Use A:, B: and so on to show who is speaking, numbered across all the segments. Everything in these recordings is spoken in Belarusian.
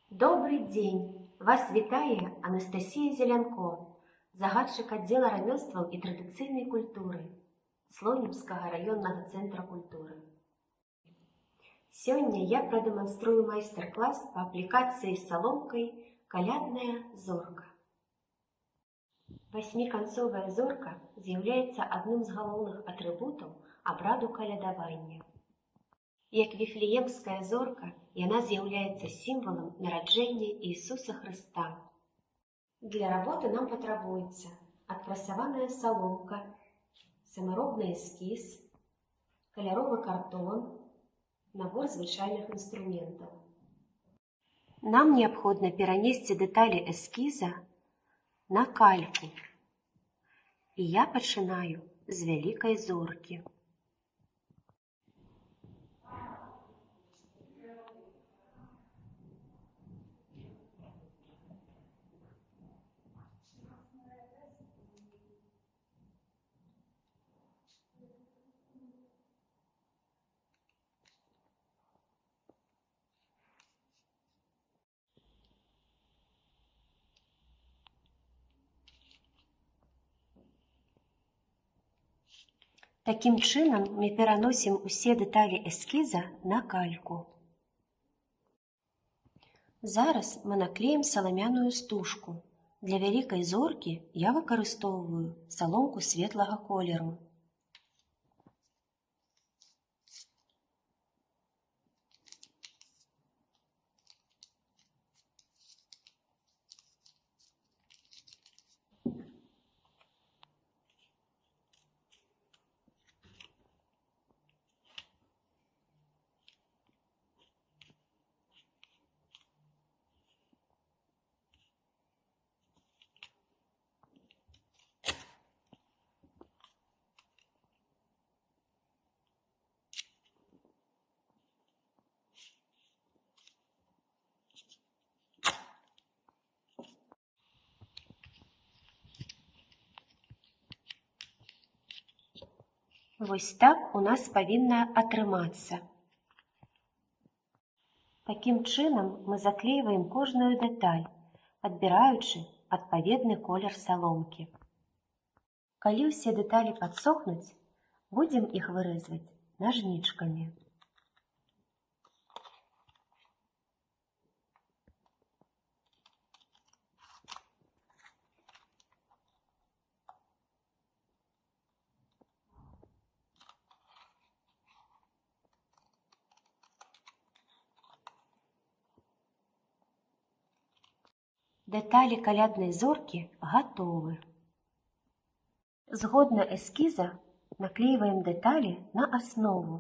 A: Добрый дзень! Вас вітае Анастасія Зелянко, загадчык аддзела рамёстваў і традыцыйнай культуры Слонімскага раённага цэнтра культуры. Сёння я прадэманструю майстар-клас па аплікацыі саломкай «Калядная зорка». Васьміканцовая зорка з'яўляецца адным з галоўных атрыбутаў абраду калядавання. Як віфлеемская зорка, яна з'яўляецца сімвалам нараджэння Ісуса Хрыста. Для работы нам патрабуецца адпрасаваная саломка, самаробны эскіз, каляровы картон, набор звычайных інструментаў. Нам неабходна перанесці дэталі эскіза на кальку. І я пачынаю з вялікай зоркі. Такім чынам мы пераносім усе дэталі эскіза на кальку. Зараз мы наклеім саламяную стужку. Для вялікай зоркі я выкарыстоўваю саломку светлага колеру. Вось так у нас павінна атрымацца. Такім чынам мы заклейваем кожную дэталь, адбіраючы адпаведны колер саломкі. Калі ўсе дэталі падсохнуць, будзем іх вырэзваць нажнічкамі. Дэталі каляднай зоркі гатовы. Згодна эскіза наклейваем дэталі на аснову.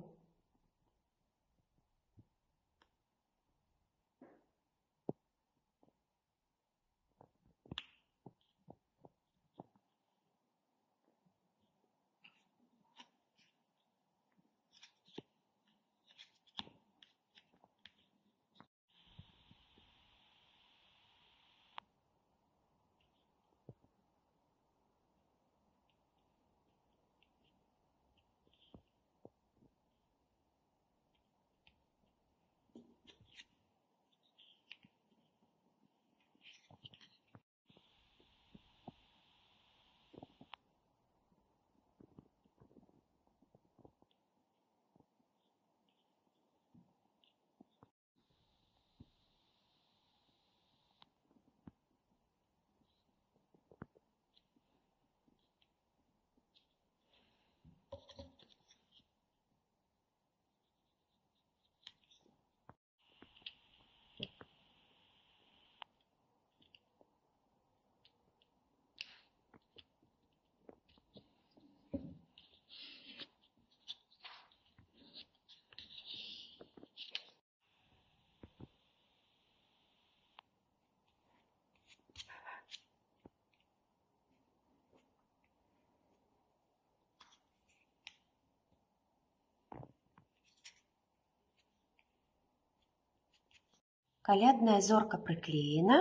A: Калядная зорка прыклеена,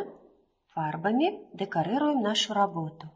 A: фарбамі дэкарыруем нашу работу.